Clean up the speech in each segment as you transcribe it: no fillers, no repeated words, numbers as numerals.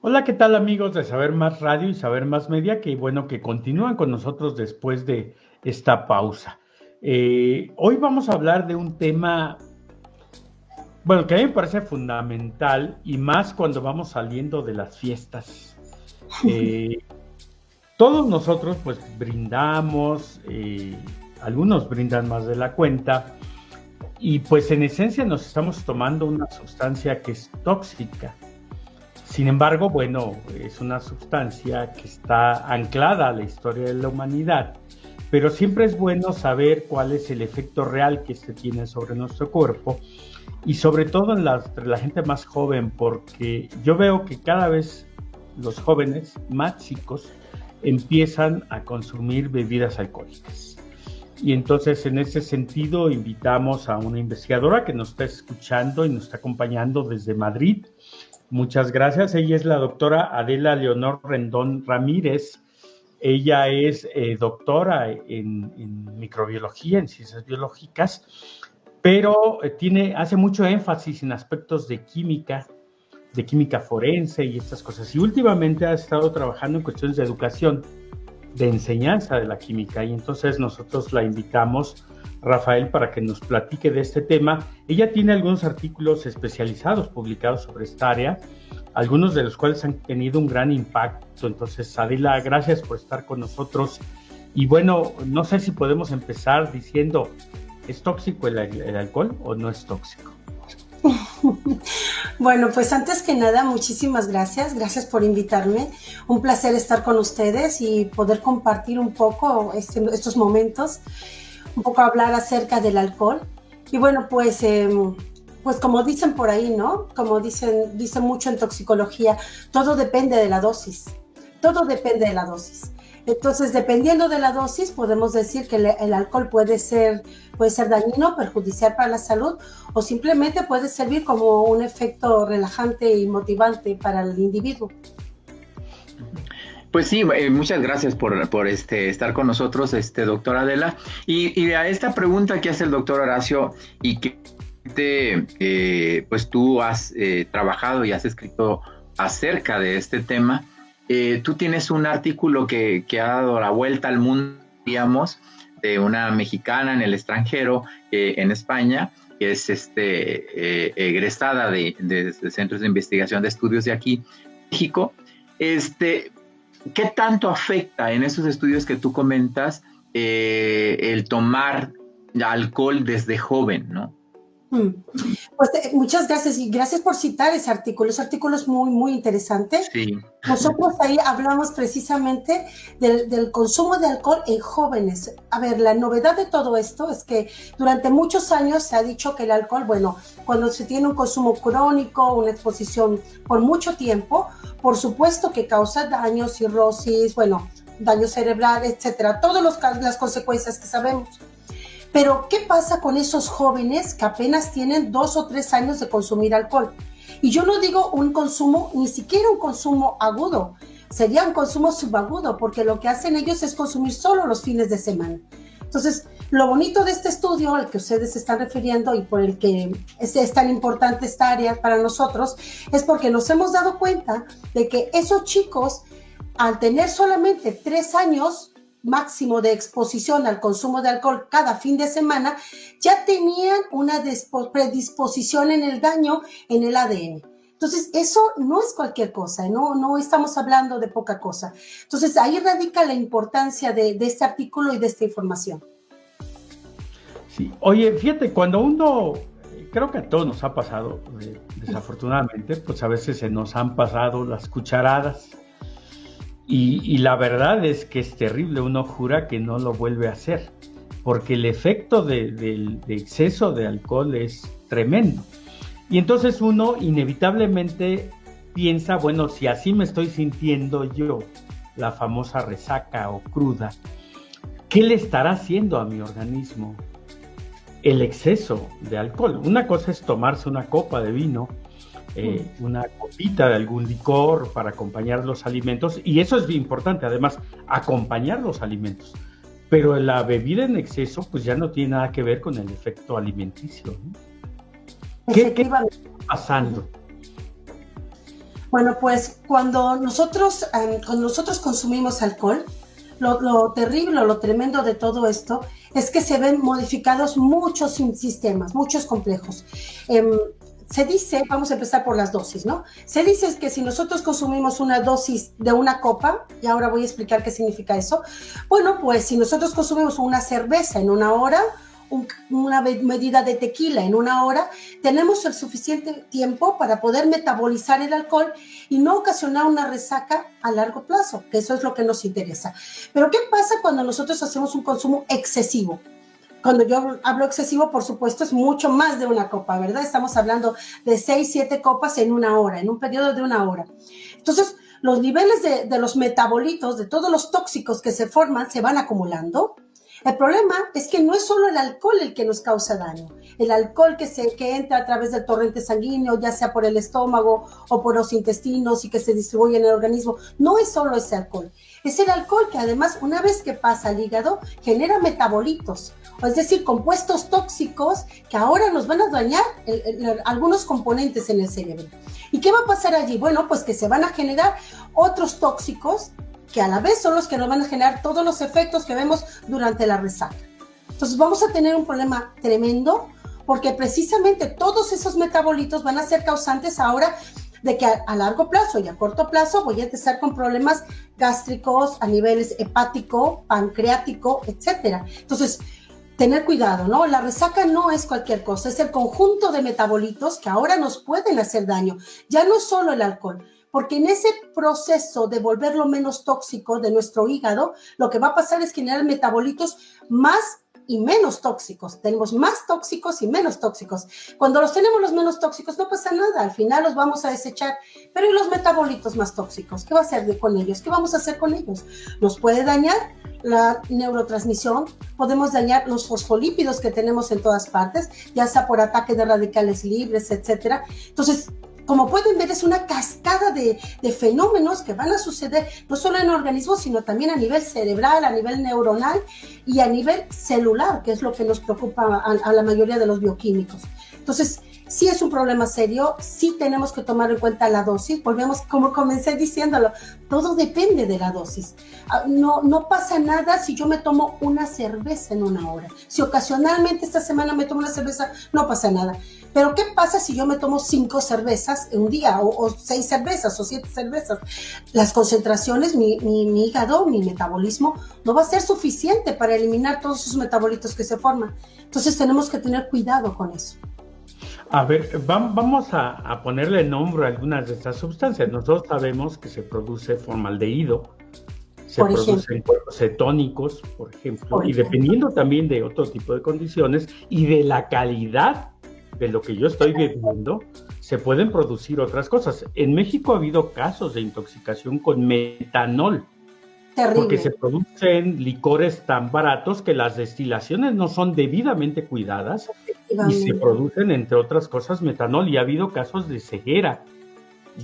Hola, ¿qué tal amigos de Saber Más Radio y Saber Más Media? Qué bueno que continúan con nosotros después de esta pausa. Hoy vamos a hablar de un tema, bueno, que a mí me parece fundamental y más cuando vamos saliendo de las fiestas. Eh, Todos nosotros pues brindamos, algunos brindan más de la cuenta y pues en esencia nos estamos tomando una sustancia que es tóxica. Sin embargo, bueno, es una sustancia que está anclada a la historia de la humanidad, pero siempre es bueno saber cuál es el efecto real que este tiene sobre nuestro cuerpo y sobre todo en la gente más joven, porque yo veo que cada vez los jóvenes más chicos empiezan a consumir bebidas alcohólicas. Y entonces en ese sentido invitamos a una investigadora que nos está escuchando y nos está acompañando desde Madrid. Muchas gracias. Ella es la doctora Adela Leonor Rendón Ramírez. Ella es doctora en microbiología, en ciencias biológicas, pero hace mucho énfasis en aspectos de química forense y estas cosas. Y últimamente ha estado trabajando en cuestiones de educación, de enseñanza de la química. Y entonces nosotros la invitamos, Rafael, para que nos platique de este tema. Ella tiene algunos artículos especializados publicados sobre esta área, algunos de los cuales han tenido un gran impacto. Entonces, Adela, gracias por estar con nosotros. Y bueno, no sé si podemos empezar diciendo, ¿es tóxico el alcohol o no es tóxico? Bueno, pues antes que nada, muchísimas gracias. Gracias por invitarme. Un placer estar con ustedes y poder compartir un poco estos momentos, un poco hablar acerca del alcohol. Y bueno, pues como dicen por ahí, ¿no? Como dicen mucho en toxicología, todo depende de la dosis. Todo depende de la dosis. Entonces, dependiendo de la dosis, podemos decir que el alcohol puede ser dañino, perjudicial para la salud, o simplemente puede servir como un efecto relajante y motivante para el individuo. Pues sí, muchas gracias por estar con nosotros, doctora Adela. Y a esta pregunta que hace el doctor Horacio y que pues tú has trabajado y has escrito acerca de este tema, tú tienes un artículo que ha dado la vuelta al mundo, digamos, de una mexicana en el extranjero, en España, que es egresada de centros de investigación de estudios de aquí, México. ¿Qué tanto afecta en esos estudios que tú comentas el tomar alcohol desde joven, no? Pues muchas gracias y gracias por citar ese artículo. Ese artículo es muy, muy interesante. Sí. Nosotros ahí hablamos precisamente del consumo de alcohol en jóvenes. A ver, la novedad de todo esto es que durante muchos años se ha dicho que el alcohol, bueno, cuando se tiene un consumo crónico, una exposición por mucho tiempo, por supuesto que causa daño, cirrosis, bueno, daño cerebral, etcétera, todas las consecuencias que sabemos. Pero, ¿qué pasa con esos jóvenes que apenas tienen 2 o 3 años de consumir alcohol? Y yo no digo un consumo, ni siquiera un consumo agudo, sería un consumo subagudo, porque lo que hacen ellos es consumir solo los fines de semana. Entonces, lo bonito de este estudio al que ustedes se están refiriendo y por el que es tan importante esta área para nosotros, es porque nos hemos dado cuenta de que esos chicos, al tener solamente 3 años, máximo de exposición al consumo de alcohol cada fin de semana, ya tenían una predisposición en el daño en el ADN. Entonces, eso no es cualquier cosa, no estamos hablando de poca cosa. Entonces, ahí radica la importancia de este artículo y de esta información. Sí, oye, fíjate, cuando uno, creo que a todos nos ha pasado, desafortunadamente, pues a veces se nos han pasado las cucharadas. Y la verdad es que es terrible, uno jura que no lo vuelve a hacer, porque el efecto de exceso de alcohol es tremendo. Y entonces uno inevitablemente piensa, bueno, si así me estoy sintiendo yo, la famosa resaca o cruda, ¿qué le estará haciendo a mi organismo el exceso de alcohol? Una cosa es tomarse una copa de vino, una copita de algún licor para acompañar los alimentos, y eso es bien importante, además, acompañar los alimentos, pero la bebida en exceso pues ya no tiene nada que ver con el efecto alimenticio, ¿no? ¿Qué está pasando? Bueno, pues cuando nosotros consumimos alcohol, lo terrible, lo tremendo de todo esto es que se ven modificados muchos sistemas, muchos complejos. Se dice, vamos a empezar por las dosis, ¿no? Se dice que si nosotros consumimos una dosis de una copa, y ahora voy a explicar qué significa eso, bueno, pues si nosotros consumimos una cerveza en una hora, una medida de tequila en una hora, tenemos el suficiente tiempo para poder metabolizar el alcohol y no ocasionar una resaca a largo plazo, que eso es lo que nos interesa. Pero ¿qué pasa cuando nosotros hacemos un consumo excesivo? Cuando yo hablo excesivo, por supuesto, es mucho más de una copa, ¿verdad? Estamos hablando de 6, 7 copas en una hora, en un periodo de una hora. Entonces, los niveles de los metabolitos, de todos los tóxicos que se forman, se van acumulando. El problema es que no es solo el alcohol el que nos causa daño. El alcohol que entra a través del torrente sanguíneo, ya sea por el estómago o por los intestinos y que se distribuye en el organismo, no es solo ese alcohol. Es el alcohol que además, una vez que pasa al hígado, genera metabolitos, es decir, compuestos tóxicos que ahora nos van a dañar algunos componentes en el cerebro. ¿Y qué va a pasar allí? Bueno, pues que se van a generar otros tóxicos que a la vez son los que nos van a generar todos los efectos que vemos durante la resaca. Entonces vamos a tener un problema tremendo porque precisamente todos esos metabolitos van a ser causantes ahora de que a largo plazo y a corto plazo voy a empezar con problemas gástricos a niveles hepático, pancreático, etcétera. Entonces, tener cuidado, ¿no? La resaca no es cualquier cosa, es el conjunto de metabolitos que ahora nos pueden hacer daño. Ya no solo el alcohol, porque en ese proceso de volverlo menos tóxico de nuestro hígado, lo que va a pasar es generar metabolitos más y menos tóxicos. Tenemos más tóxicos y menos tóxicos. Cuando los tenemos los menos tóxicos no pasa nada, al final los vamos a desechar. Pero ¿y los metabolitos más tóxicos? ¿Qué va a hacer con ellos? ¿Qué vamos a hacer con ellos? Nos puede dañar la neurotransmisión, podemos dañar los fosfolípidos que tenemos en todas partes, ya sea por ataque de radicales libres, etcétera. Entonces, como pueden ver, es una cascada de fenómenos que van a suceder no solo en el organismo, sino también a nivel cerebral, a nivel neuronal y a nivel celular, que es lo que nos preocupa a la mayoría de los bioquímicos. Entonces, sí es un problema serio, sí tenemos que tomar en cuenta la dosis. Volvemos, como comencé diciéndolo, todo depende de la dosis. No pasa nada si yo me tomo una cerveza en una hora. Si ocasionalmente esta semana me tomo una cerveza, no pasa nada. Pero ¿qué pasa si yo me tomo 5 cervezas en un día o 6 cervezas o 7 cervezas? Las concentraciones, mi hígado, mi metabolismo, no va a ser suficiente para eliminar todos esos metabolitos que se forman. Entonces tenemos que tener cuidado con eso. A ver, vamos a ponerle nombre a algunas de estas sustancias. Nosotros sabemos que se produce formaldehído, se producen cuerpos cetónicos, por ejemplo, y dependiendo también de otro tipo de condiciones y de la calidad de lo que yo estoy bebiendo, se pueden producir otras cosas. En México ha habido casos de intoxicación con metanol. Terrible. Porque se producen licores tan baratos que las destilaciones no son debidamente cuidadas y se producen, entre otras cosas, metanol, y ha habido casos de ceguera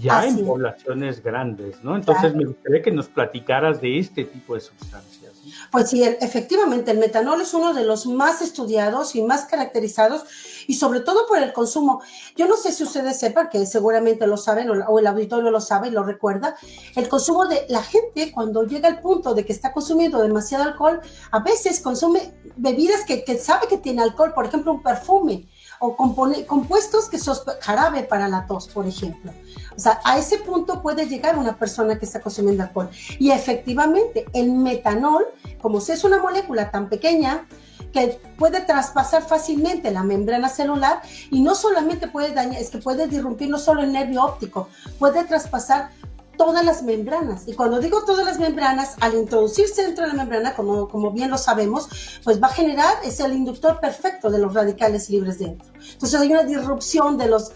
ya en poblaciones grandes, ¿no? Entonces me gustaría que nos platicaras de este tipo de sustancias. Pues sí, efectivamente, el metanol es uno de los más estudiados y más caracterizados, y sobre todo por el consumo. Yo no sé si ustedes sepan, que seguramente lo saben, o el auditorio lo sabe y lo recuerda, el consumo de la gente cuando llega al punto de que está consumiendo demasiado alcohol, a veces consume bebidas que sabe que tiene alcohol, por ejemplo, un perfume, o compuestos que son jarabe para la tos, por ejemplo. O sea, a ese punto puede llegar una persona que está consumiendo alcohol. Y efectivamente, el metanol, como es una molécula tan pequeña, que puede traspasar fácilmente la membrana celular, y no solamente puede dañar, es que puede disrumpir no solo el nervio óptico, puede traspasar todas las membranas. Y cuando digo todas las membranas, al introducirse dentro de la membrana, como bien lo sabemos, pues va a generar, es el inductor perfecto de los radicales libres dentro. Entonces hay una disrupción de los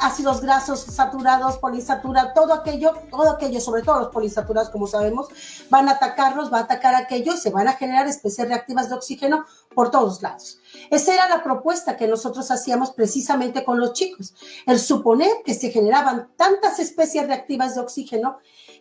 ácidos grasos saturados, poliinsaturados, todo aquello, sobre todo los poliinsaturados, como sabemos, van a atacarlos, va a atacar aquello y se van a generar especies reactivas de oxígeno por todos lados. Esa era la propuesta que nosotros hacíamos precisamente con los chicos, el suponer que se generaban tantas especies reactivas de oxígeno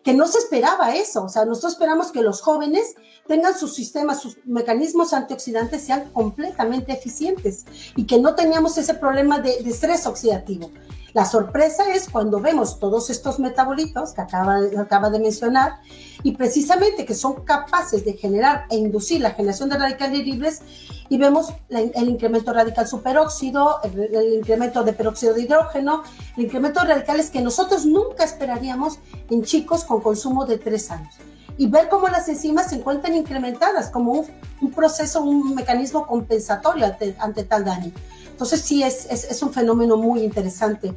que no se esperaba eso. O sea, nosotros esperamos que los jóvenes tengan sus sistemas, sus mecanismos antioxidantes sean completamente eficientes y que no teníamos ese problema de estrés oxidativo. La sorpresa es cuando vemos todos estos metabolitos que acaba de mencionar, y precisamente que son capaces de generar e inducir la generación de radicales libres, y vemos el incremento radical superóxido, el incremento de peróxido de hidrógeno, el incremento de radicales que nosotros nunca esperaríamos en chicos con consumo de 3 años. Y ver cómo las enzimas se encuentran incrementadas como un proceso, un mecanismo compensatorio ante tal daño. Entonces sí, es un fenómeno muy interesante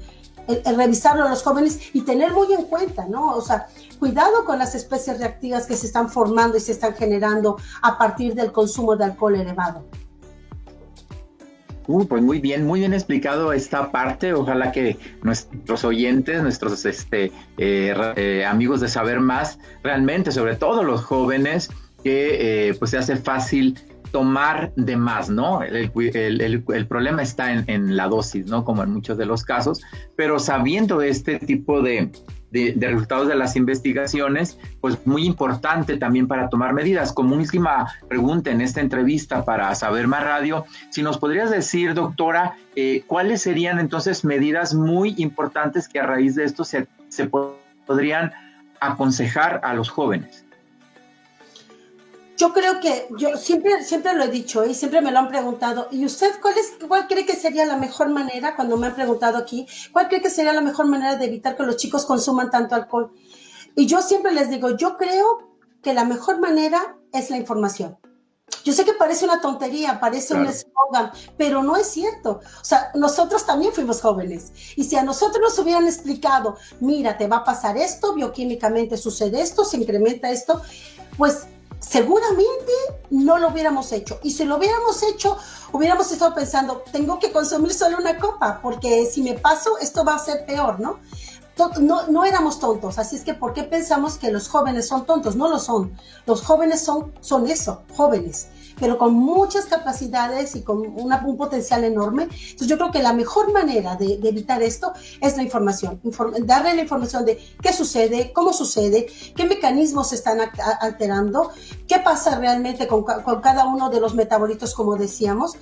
el revisarlo a los jóvenes y tener muy en cuenta, ¿no? O sea, cuidado con las especies reactivas que se están formando y se están generando a partir del consumo de alcohol elevado. Pues muy bien explicado esta parte. Ojalá que nuestros oyentes, nuestros amigos de Saber Más, realmente, sobre todo los jóvenes, que pues se hace fácil tomar de más, ¿no? El problema está en la dosis, ¿no? Como en muchos de los casos, pero sabiendo este tipo de resultados de las investigaciones, pues muy importante también para tomar medidas. Como última pregunta en esta entrevista para Saber Más Radio, si nos podrías decir, doctora, ¿cuáles serían entonces medidas muy importantes que a raíz de esto se podrían aconsejar a los jóvenes? Yo creo que, yo siempre lo he dicho y siempre me lo han preguntado, ¿y usted cuál cree que sería la mejor manera, cuando me han preguntado aquí, cuál cree que sería la mejor manera de evitar que los chicos consuman tanto alcohol? Y yo siempre les digo, yo creo que la mejor manera es la información. Yo sé que parece una tontería, parece un eslogan, pero no es cierto. O sea, nosotros también fuimos jóvenes. Y si a nosotros nos hubieran explicado, mira, te va a pasar esto, bioquímicamente sucede esto, se incrementa esto, pues seguramente no lo hubiéramos hecho. Y si lo hubiéramos hecho, hubiéramos estado pensando, tengo que consumir solo una copa, porque si me paso, esto va a ser peor, ¿no? No éramos tontos, así es que ¿por qué pensamos que los jóvenes son tontos? No lo son. Los jóvenes son eso, jóvenes, pero con muchas capacidades y con un potencial enorme. Entonces yo creo que la mejor manera de evitar esto es la información, darle la información de qué sucede, cómo sucede, qué mecanismos se están alterando, qué pasa realmente con cada uno de los metabolitos, como decíamos,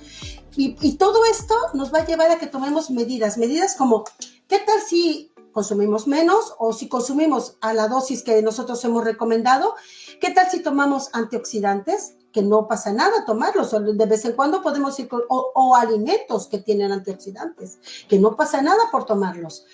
y todo esto nos va a llevar a que tomemos medidas como, ¿qué tal si consumimos menos o si consumimos a la dosis que nosotros hemos recomendado? ¿Qué tal si tomamos antioxidantes? Que no pasa nada tomarlos, de vez en cuando podemos ir o alimentos que tienen antioxidantes, que no pasa nada por tomarlos.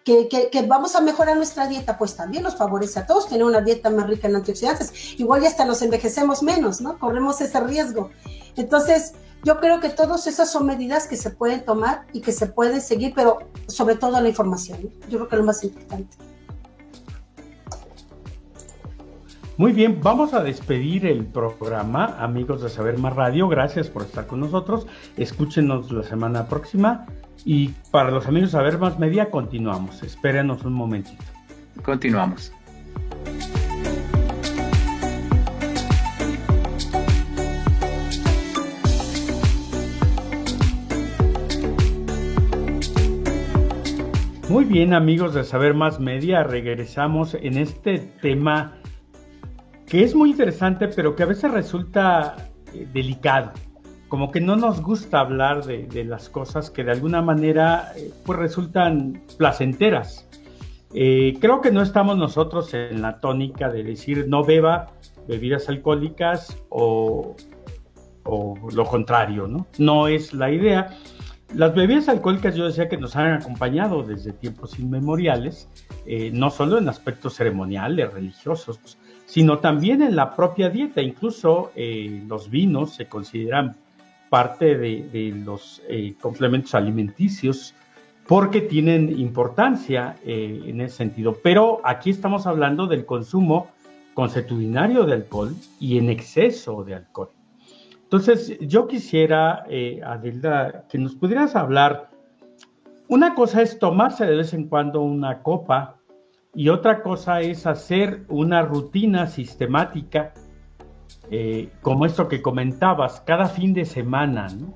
Que vamos a mejorar nuestra dieta, pues también nos favorece a todos tener una dieta más rica en antioxidantes. Igual ya hasta nos envejecemos menos, ¿no? Corremos ese riesgo. Entonces, yo creo que todas esas son medidas que se pueden tomar y que se pueden seguir, pero sobre todo la información, ¿no? Yo creo que es lo más importante. Muy bien, vamos a despedir el programa, amigos de Saber Más Radio. Gracias por estar con nosotros. Escúchenos la semana próxima. Y para los amigos de Saber Más Media, continuamos. Espérenos un momentito. Continuamos. Muy bien, amigos de Saber Más Media, regresamos en este tema que es muy interesante, pero que a veces resulta delicado. Como que no nos gusta hablar de las cosas que de alguna manera pues resultan placenteras. Creo que no estamos nosotros en la tónica de decir no beba bebidas alcohólicas o lo contrario, ¿no? No es la idea. Las bebidas alcohólicas yo decía que nos han acompañado desde tiempos inmemoriales, no solo en aspectos ceremoniales, religiosos, sino también en la propia dieta. Incluso los vinos se consideran parte de los complementos alimenticios porque tienen importancia en ese sentido. Pero aquí estamos hablando del consumo consuetudinario de alcohol y en exceso de alcohol. Entonces, yo quisiera, Adelda, que nos pudieras hablar. Una cosa es tomarse de vez en cuando una copa y otra cosa es hacer una rutina sistemática, como esto que comentabas, cada fin de semana, ¿no?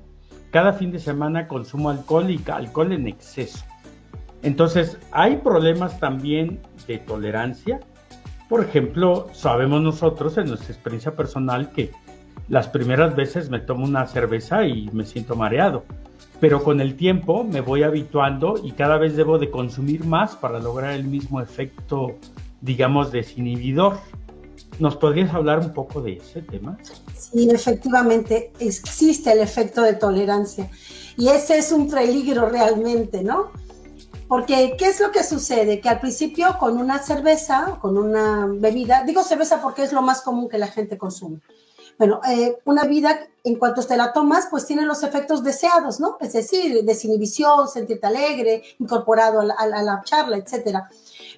Cada fin de semana consumo alcohol y alcohol en exceso. Entonces, hay problemas también de tolerancia. Por ejemplo, sabemos nosotros en nuestra experiencia personal que las primeras veces me tomo una cerveza y me siento mareado, pero con el tiempo me voy habituando y cada vez debo de consumir más para lograr el mismo efecto, digamos, desinhibidor. ¿Nos podrías hablar un poco de ese tema? Sí, efectivamente, existe el efecto de tolerancia y ese es un peligro realmente, ¿no? Porque, ¿qué es lo que sucede? Que al principio con una cerveza, con una bebida, digo cerveza porque es lo más común que la gente consume. Bueno, una bebida, en cuanto te la tomas, pues tiene los efectos deseados, ¿no? Es decir, desinhibición, sentirte alegre, incorporado a la charla, etcétera.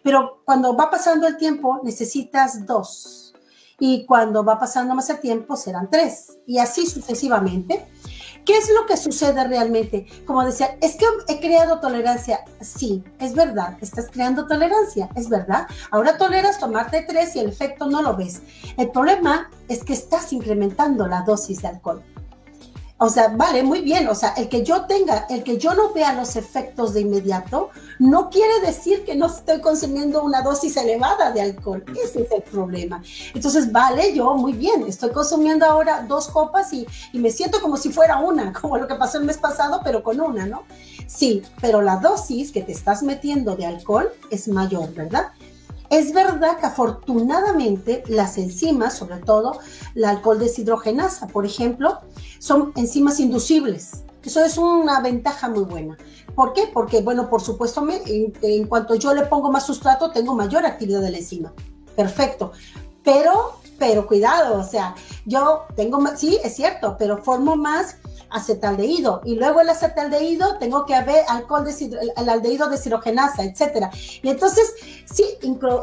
Pero cuando va pasando el tiempo, necesitas 2. Y cuando va pasando más el tiempo, serán 3. Y así sucesivamente. ¿Qué es lo que sucede realmente? Como decía, es que he creado tolerancia. Sí, es verdad, estás creando tolerancia, es verdad. Ahora toleras tomarte 3 y el efecto no lo ves. El problema es que estás incrementando la dosis de alcohol. O sea, vale, muy bien, o sea, el que yo no vea los efectos de inmediato, no quiere decir que no estoy consumiendo una dosis elevada de alcohol. Ese es el problema. Entonces, vale, yo muy bien, estoy consumiendo ahora 2 copas y me siento como si fuera una, como lo que pasó el mes pasado, pero con una, ¿no? Sí, pero la dosis que te estás metiendo de alcohol es mayor, ¿verdad? Es verdad que afortunadamente las enzimas, sobre todo la alcohol deshidrogenasa, por ejemplo, son enzimas inducibles. Eso es una ventaja muy buena. ¿Por qué? Porque, bueno, por supuesto, en cuanto yo le pongo más sustrato, tengo mayor actividad de la enzima. Perfecto. Pero cuidado, o sea, yo tengo más, sí, es cierto, pero formo más acetaldehído y luego el acetaldehído tengo que haber el aldehído deshidrogenasa, etcétera. Y entonces sí,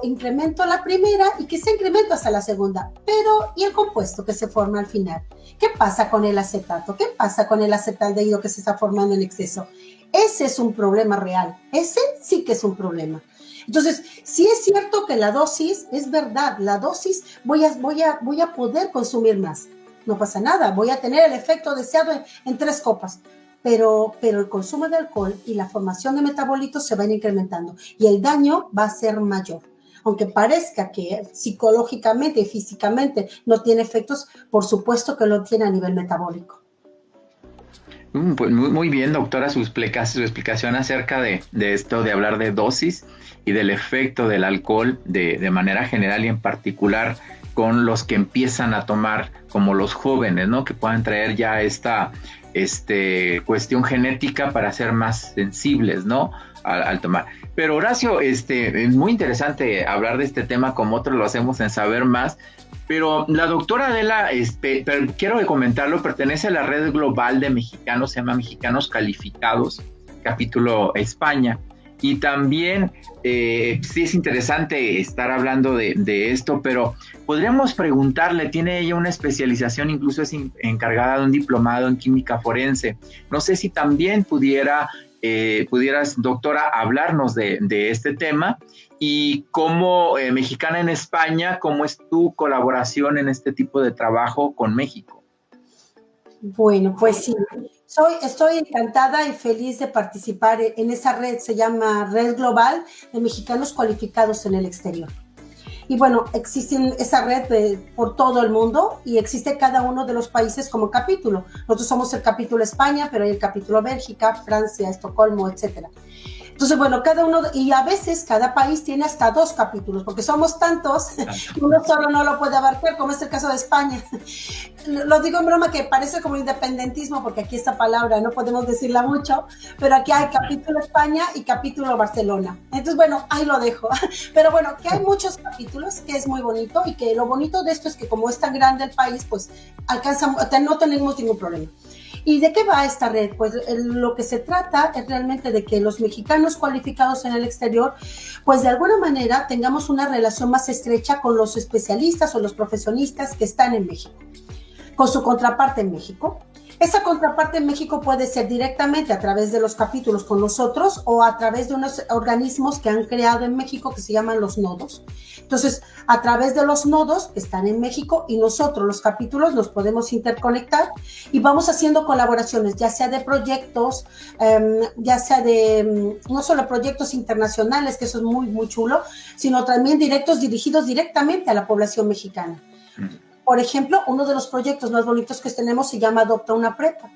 incremento la primera y que se incrementa hasta la segunda. Pero, ¿y el compuesto que se forma al final? ¿Qué pasa con el acetato? ¿Qué pasa con el acetaldehído que se está formando en exceso? Ese es un problema real. Ese sí que es un problema. Entonces, sí es cierto que la dosis, es verdad, la dosis voy a poder consumir más. No pasa nada, voy a tener el efecto deseado en 3 copas, pero el consumo de alcohol y la formación de metabolitos se van incrementando y el daño va a ser mayor. Aunque parezca que psicológicamente y físicamente no tiene efectos, por supuesto que lo tiene a nivel metabólico. Pues muy bien, doctora, su explicación acerca de esto, de hablar de dosis y del efecto del alcohol de manera general y en particular con los que empiezan a tomar, como los jóvenes, ¿no? Que puedan traer ya esta cuestión genética para ser más sensibles, ¿no? Al tomar. Pero Horacio, es muy interesante hablar de este tema como otros lo hacemos en Saber Más, pero la doctora Adela, pero quiero comentarlo, pertenece a la red global de mexicanos, se llama Mexicanos Calificados, capítulo España. Y también sí es interesante estar hablando de esto, pero podríamos preguntarle, tiene ella una especialización, incluso es encargada de un diplomado en química forense. No sé si también pudieras, doctora, hablarnos de este tema y cómo mexicana en España, cómo es tu colaboración en este tipo de trabajo con México. Bueno, pues sí, estoy encantada y feliz de participar en esa red, se llama Red Global de Mexicanos Cualificados en el Exterior. Y bueno, existe esa red por todo el mundo y existe cada uno de los países como capítulo. Nosotros somos el capítulo España, pero hay el capítulo Bélgica, Francia, Estocolmo, etcétera. Entonces, bueno, cada uno, y a veces cada país tiene hasta 2 capítulos, porque somos tantos, uno solo no lo puede abarcar, como es el caso de España. Lo digo en broma que parece como independentismo, porque aquí esta palabra no podemos decirla mucho, pero aquí hay capítulo España y capítulo Barcelona. Entonces, bueno, ahí lo dejo. Pero bueno, que hay muchos capítulos, que es muy bonito, y que lo bonito de esto es que como es tan grande el país, pues no tenemos ningún problema. ¿Y de qué va esta red? Pues lo que se trata es realmente de que los mexicanos cualificados en el exterior, pues de alguna manera tengamos una relación más estrecha con los especialistas o los profesionistas que están en México, con su contraparte en México. Esa contraparte en México puede ser directamente a través de los capítulos con nosotros o a través de unos organismos que han creado en México que se llaman los nodos. Entonces, a través de los nodos que están en México y nosotros, los capítulos, nos podemos interconectar y vamos haciendo colaboraciones, ya sea de proyectos, ya sea de no solo proyectos internacionales, que eso es muy, muy chulo, sino también dirigidos directamente a la población mexicana. Por ejemplo, uno de los proyectos más bonitos que tenemos se llama Adopta una Prepa.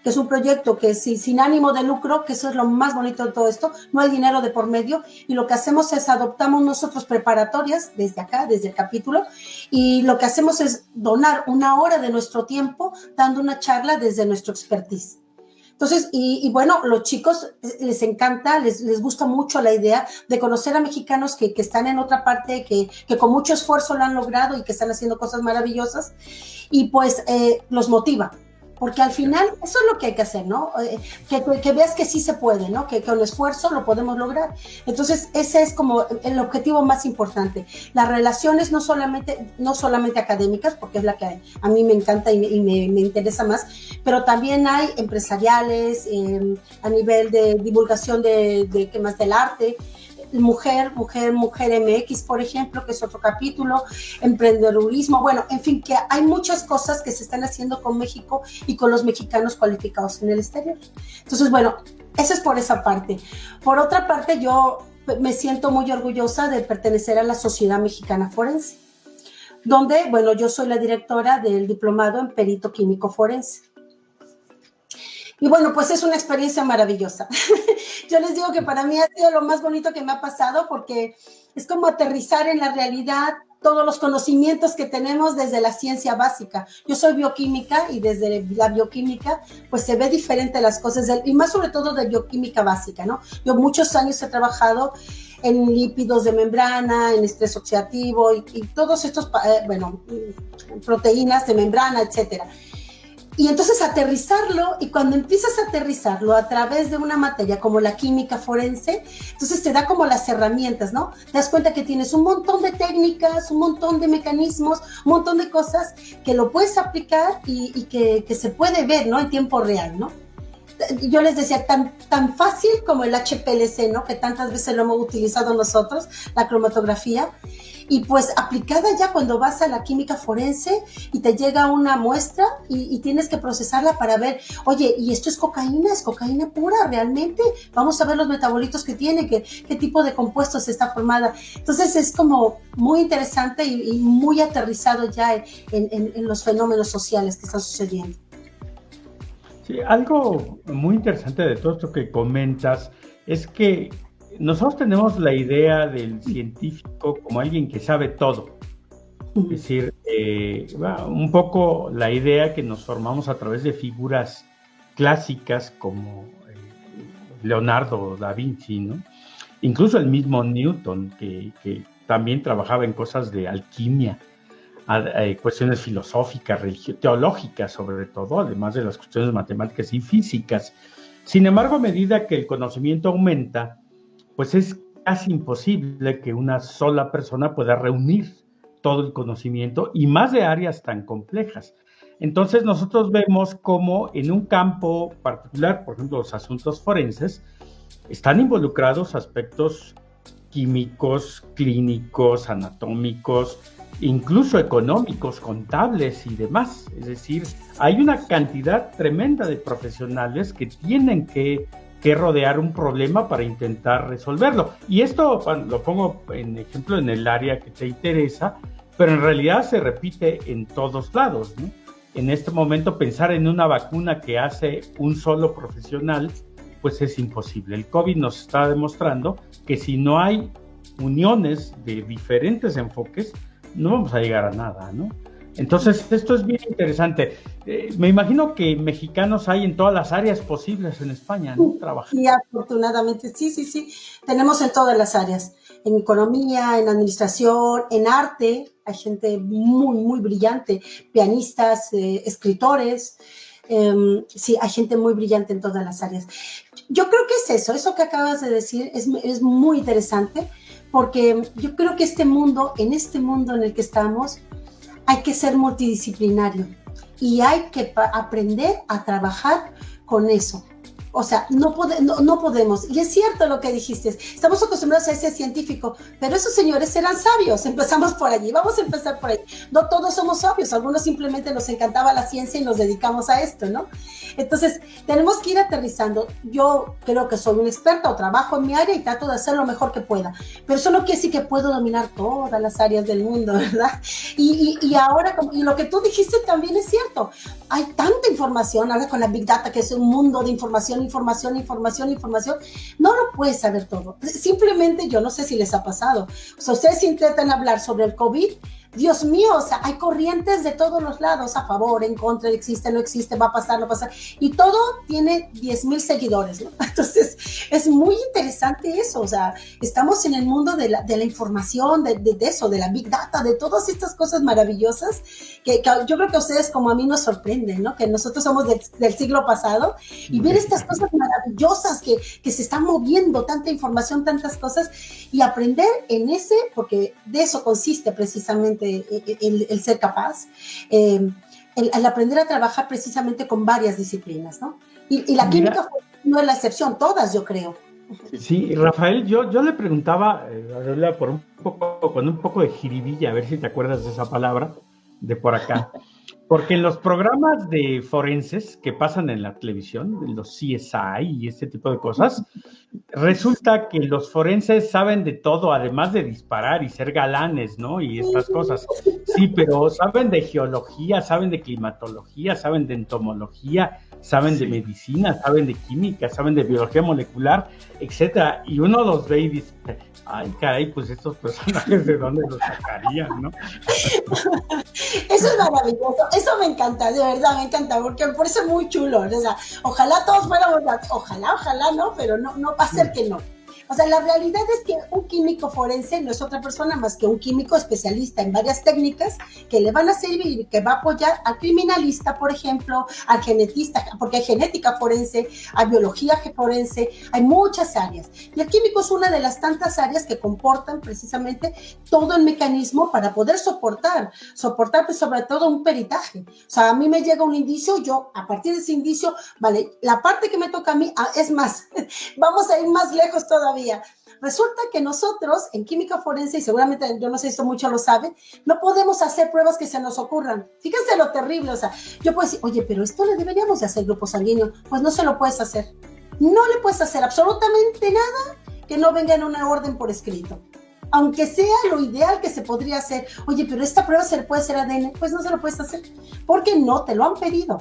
que es un proyecto que sin ánimo de lucro, que eso es lo más bonito de todo esto, no hay dinero de por medio, y lo que hacemos es adoptamos nosotros preparatorias desde acá, desde el capítulo, y lo que hacemos es donar 1 hora de nuestro tiempo dando una charla desde nuestro expertise. Entonces, y bueno, los chicos les encanta, les gusta mucho la idea de conocer a mexicanos que están en otra parte, que con mucho esfuerzo lo han logrado y que están haciendo cosas maravillosas, y pues los motiva. Porque al final eso es lo que hay que hacer, ¿no? Que veas que sí se puede, ¿no? Que con esfuerzo lo podemos lograr. Entonces, ese es como el objetivo más importante. Las relaciones no solamente académicas, porque es la que a mí me encanta y me interesa más, pero también hay empresariales, a nivel de divulgación ¿qué más? Del arte. Mujer MX, por ejemplo, que es otro capítulo, emprendedurismo, bueno, en fin, que hay muchas cosas que se están haciendo con México y con los mexicanos cualificados en el exterior. Entonces, bueno, eso es por esa parte. Por otra parte, yo me siento muy orgullosa de pertenecer a la Sociedad Mexicana Forense, donde, bueno, yo soy la directora del diplomado en perito químico forense. Y bueno, pues es una experiencia maravillosa. Yo les digo que para mí ha sido lo más bonito que me ha pasado, porque es como aterrizar en la realidad todos los conocimientos que tenemos desde la ciencia básica. Yo soy bioquímica y desde la bioquímica pues se ve diferente las cosas, y más sobre todo de bioquímica básica, ¿no? Yo muchos años he trabajado en lípidos de membrana, en estrés oxidativo y todos estos, proteínas de membrana, etcétera. Y entonces aterrizarlo, y cuando empiezas a aterrizarlo a través de una materia como la química forense, entonces te da como las herramientas, ¿no? Te das cuenta que tienes un montón de técnicas, un montón de mecanismos, un montón de cosas que lo puedes aplicar y que se puede ver, ¿no? En tiempo real, ¿no? Yo les decía, tan fácil como el HPLC, ¿no? Que tantas veces lo hemos utilizado nosotros, la cromatografía. Y pues aplicada ya cuando vas a la química forense y te llega una muestra y tienes que procesarla para ver, oye, ¿y esto es cocaína pura realmente? Vamos a ver los metabolitos que tiene, qué tipo de compuestos está formada. Entonces es como muy interesante y muy aterrizado ya en los fenómenos sociales que están sucediendo. Sí, algo muy interesante de todo esto que comentas es que nosotros tenemos la idea del científico como alguien que sabe todo. Es decir, un poco la idea que nos formamos a través de figuras clásicas como Leonardo da Vinci, ¿no? Incluso el mismo Newton, que también trabajaba en cosas de alquimia, cuestiones filosóficas, teológicas sobre todo, además de las cuestiones matemáticas y físicas. Sin embargo, a medida que el conocimiento aumenta, pues es casi imposible que una sola persona pueda reunir todo el conocimiento y más de áreas tan complejas. Entonces nosotros vemos cómo en un campo particular, por ejemplo, los asuntos forenses, están involucrados aspectos químicos, clínicos, anatómicos, incluso económicos, contables y demás. Es decir, hay una cantidad tremenda de profesionales que tienen que rodear un problema para intentar resolverlo. Y esto lo pongo en ejemplo en el área que te interesa, pero en realidad se repite en todos lados, ¿no? En este momento pensar en una vacuna que hace un solo profesional, pues es imposible. El COVID nos está demostrando que si no hay uniones de diferentes enfoques, no vamos a llegar a nada, ¿no? Entonces, esto es bien interesante. Me imagino que mexicanos hay en todas las áreas posibles en España, ¿no? Trabajando. Sí, afortunadamente, sí. Tenemos en todas las áreas. En economía, en administración, en arte. Hay gente muy, muy brillante. Pianistas, escritores. Sí, hay gente muy brillante en todas las áreas. Yo creo que es eso que acabas de decir es muy interesante, porque yo creo que en este mundo en el que estamos, hay que ser multidisciplinario y hay que aprender a trabajar con eso. O sea, no podemos. Y es cierto lo que dijiste. Estamos acostumbrados a ese científico, pero esos señores eran sabios. Empezamos por allí. Vamos a empezar por ahí. No todos somos sabios. Algunos simplemente nos encantaba la ciencia y nos dedicamos a esto, ¿no? Entonces, tenemos que ir aterrizando. Yo creo que soy una experta o trabajo en mi área y trato de hacer lo mejor que pueda. Pero eso no quiere decir que puedo dominar todas las áreas del mundo, ¿verdad? Y ahora, y lo que tú dijiste también es cierto. Hay tanta información, ahora con la Big Data, que es un mundo de información. No lo puedes saber todo. Simplemente, yo no sé si les ha pasado. O sea, ustedes intentan hablar sobre el COVID. Dios mío, o sea, hay corrientes de todos los lados, a favor, en contra, existe, no existe, va a pasar, no pasa, y todo tiene 10,000 seguidores, ¿no? Entonces, es muy interesante eso, o sea, estamos en el mundo de la información, de eso, de la Big Data, de todas estas cosas maravillosas, que yo creo que a ustedes como a mí nos sorprenden, ¿no? Que nosotros somos del siglo pasado, y ver estas cosas maravillosas que se están moviendo, tanta información, tantas cosas, y aprender en ese, porque de eso consiste precisamente el ser capaz, el aprender a trabajar precisamente con varias disciplinas, ¿no? Y la química no es la excepción, todas yo creo. Sí, Rafael, yo le preguntaba, con un poco de jiribilla, a ver si te acuerdas de esa palabra, de por acá, porque en los programas de forenses que pasan en la televisión, los CSI y este tipo de cosas, resulta que los forenses saben de todo, además de disparar y ser galanes, ¿no? Y estas cosas. Sí, pero saben de geología, saben de climatología, saben de entomología, saben de medicina, saben de química, saben de biología molecular, etcétera. Y uno los ve y dice, ay, caray, pues estos personajes, ¿de dónde los sacarían, no? Eso es maravilloso, eso me encanta, de verdad me encanta, porque me parece muy chulo, o sea, ojalá todos fuéramos, ojalá, ¿no? Pero no va a ser que no. O sea, la realidad es que un químico forense no es otra persona más que un químico especialista en varias técnicas que le van a servir, que va a apoyar al criminalista, por ejemplo, al genetista, porque hay genética forense, hay biología forense, hay muchas áreas. Y el químico es una de las tantas áreas que comportan precisamente todo el mecanismo para poder soportar pues, sobre todo un peritaje. O sea, a mí me llega un indicio, yo a partir de ese indicio, vale, la parte que me toca a mí, es más, vamos a ir más lejos todavía. Resulta que nosotros en química forense, y seguramente yo no sé si esto mucho lo saben, no podemos hacer pruebas que se nos ocurran. Fíjense lo terrible, o sea, yo puedo decir, oye, pero esto le deberíamos de hacer grupo sanguíneo. Pues no se lo puedes hacer. No le puedes hacer absolutamente nada que no venga en una orden por escrito. Aunque sea lo ideal que se podría hacer. Oye, pero esta prueba se le puede hacer ADN. Pues no se lo puedes hacer porque no te lo han pedido.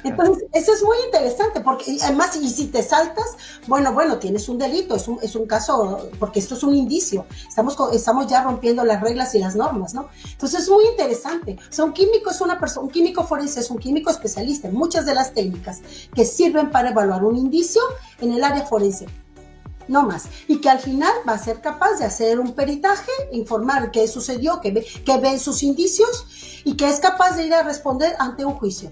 Entonces, eso es muy interesante, porque además, y si te saltas, bueno, tienes un delito, es un caso, porque esto es un indicio, estamos ya rompiendo las reglas y las normas, ¿no? Entonces, es muy interesante. O sea, un químico un químico forense es un químico especialista en muchas de las técnicas que sirven para evaluar un indicio en el área forense. No más, y que al final va a ser capaz de hacer un peritaje, informar qué sucedió, que ve sus indicios y que es capaz de ir a responder ante un juicio.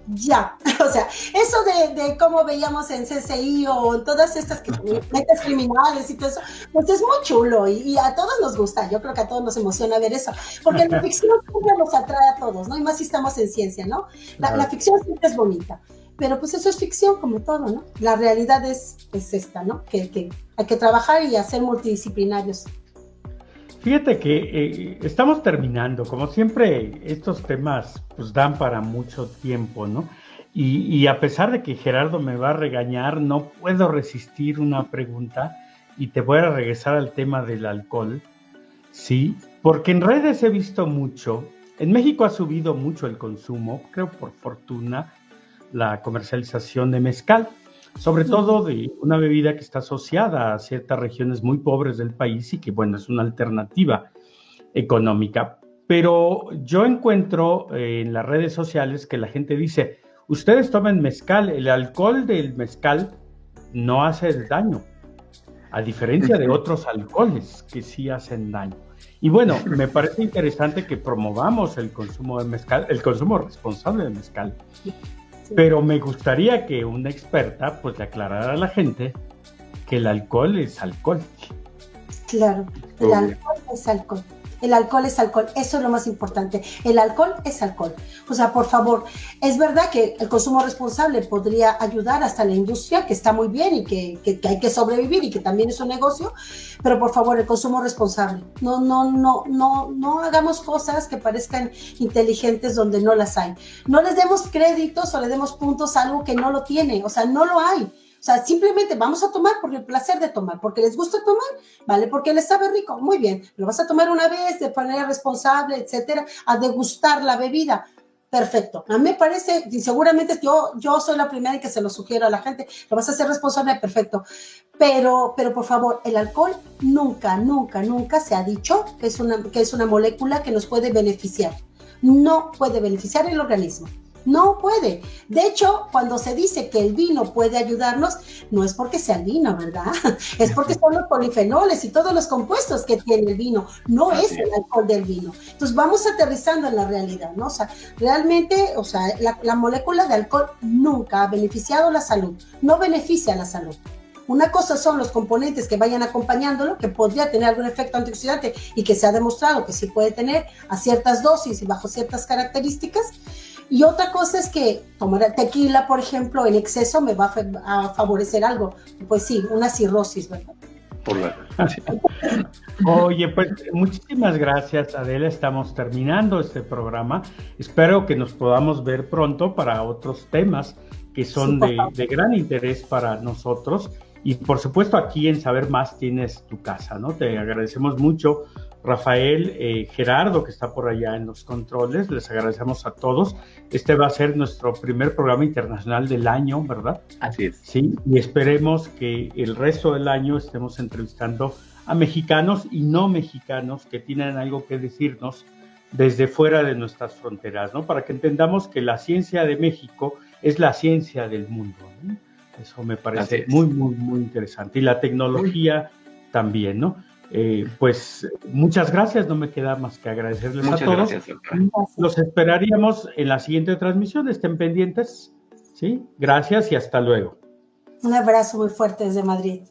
Ya, o sea, eso de cómo veíamos en CSI o en todas estas metas criminales y todo eso, pues es muy chulo y a todos nos gusta, yo creo que a todos nos emociona ver eso, porque la ficción siempre nos atrae a todos, ¿no? Y más si estamos en ciencia, ¿no? La ficción siempre es bonita, pero pues eso es ficción como todo, ¿no? La realidad es esta, ¿no? Que hay que trabajar y hacer multidisciplinarios. Fíjate que estamos terminando, como siempre estos temas pues dan para mucho tiempo, ¿no? Y a pesar de que Gerardo me va a regañar, no puedo resistir una pregunta y te voy a regresar al tema del alcohol, ¿sí? Porque en redes he visto mucho, en México ha subido mucho el consumo, creo por fortuna, la comercialización de mezcal, sobre todo de una bebida que está asociada a ciertas regiones muy pobres del país y que, bueno, es una alternativa económica. Pero yo encuentro en las redes sociales que la gente dice, ustedes tomen mezcal, el alcohol del mezcal no hace daño, a diferencia de otros alcoholes que sí hacen daño. Y bueno, me parece interesante que promovamos el consumo de mezcal, el consumo responsable de mezcal. Pero me gustaría que una experta pues le aclarara a la gente que el alcohol es alcohol. Claro, el alcohol es alcohol. El alcohol es alcohol, eso es lo más importante. El alcohol es alcohol. O sea, por favor, es verdad que el consumo responsable podría ayudar hasta la industria, que está muy bien y que hay que sobrevivir y que también es un negocio, pero por favor, el consumo responsable. No hagamos cosas que parezcan inteligentes donde no las hay. No les demos créditos o le demos puntos a algo que no lo tiene, o sea, no lo hay. O sea, simplemente vamos a tomar por el placer de tomar, porque les gusta tomar, ¿vale? Porque les sabe rico, muy bien. Lo vas a tomar una vez de manera responsable, etcétera, a degustar la bebida. Perfecto. A mí me parece, y seguramente yo soy la primera en que se lo sugiero a la gente, lo vas a hacer responsable, perfecto. Pero por favor, el alcohol nunca se ha dicho que es una molécula que nos puede beneficiar. No puede beneficiar el organismo. No puede. De hecho, cuando se dice que el vino puede ayudarnos, no es porque sea el vino, ¿verdad? Es porque son los polifenoles y todos los compuestos que tiene el vino. No es el alcohol del vino. Entonces, vamos aterrizando en la realidad, ¿no? O sea, realmente, o sea, la molécula de alcohol nunca ha beneficiado la salud. No beneficia la salud. Una cosa son los componentes que vayan acompañándolo, que podría tener algún efecto antioxidante y que se ha demostrado que sí puede tener a ciertas dosis y bajo ciertas características. Y otra cosa es que tomar tequila, por ejemplo, en exceso me va a favorecer algo. Pues sí, una cirrosis, ¿verdad? Oye, pues muchísimas gracias, Adela. Estamos terminando este programa. Espero que nos podamos ver pronto para otros temas que son de gran interés para nosotros. Y por supuesto, aquí en Saber Más tienes tu casa, ¿no? Te agradecemos mucho, Rafael, Gerardo, que está por allá en los controles. Les agradecemos a todos. Este va a ser nuestro primer programa internacional del año, ¿verdad? Así es. Sí, y esperemos que el resto del año estemos entrevistando a mexicanos y no mexicanos que tienen algo que decirnos desde fuera de nuestras fronteras, ¿no? Para que entendamos que la ciencia de México es la ciencia del mundo, ¿no? Eso me parece muy interesante. Y la tecnología también, ¿no? Pues muchas gracias, no me queda más que agradecerles a todos. Gracias, doctora. Los esperaríamos en la siguiente transmisión, estén pendientes, ¿sí? Gracias y hasta luego. Un abrazo muy fuerte desde Madrid.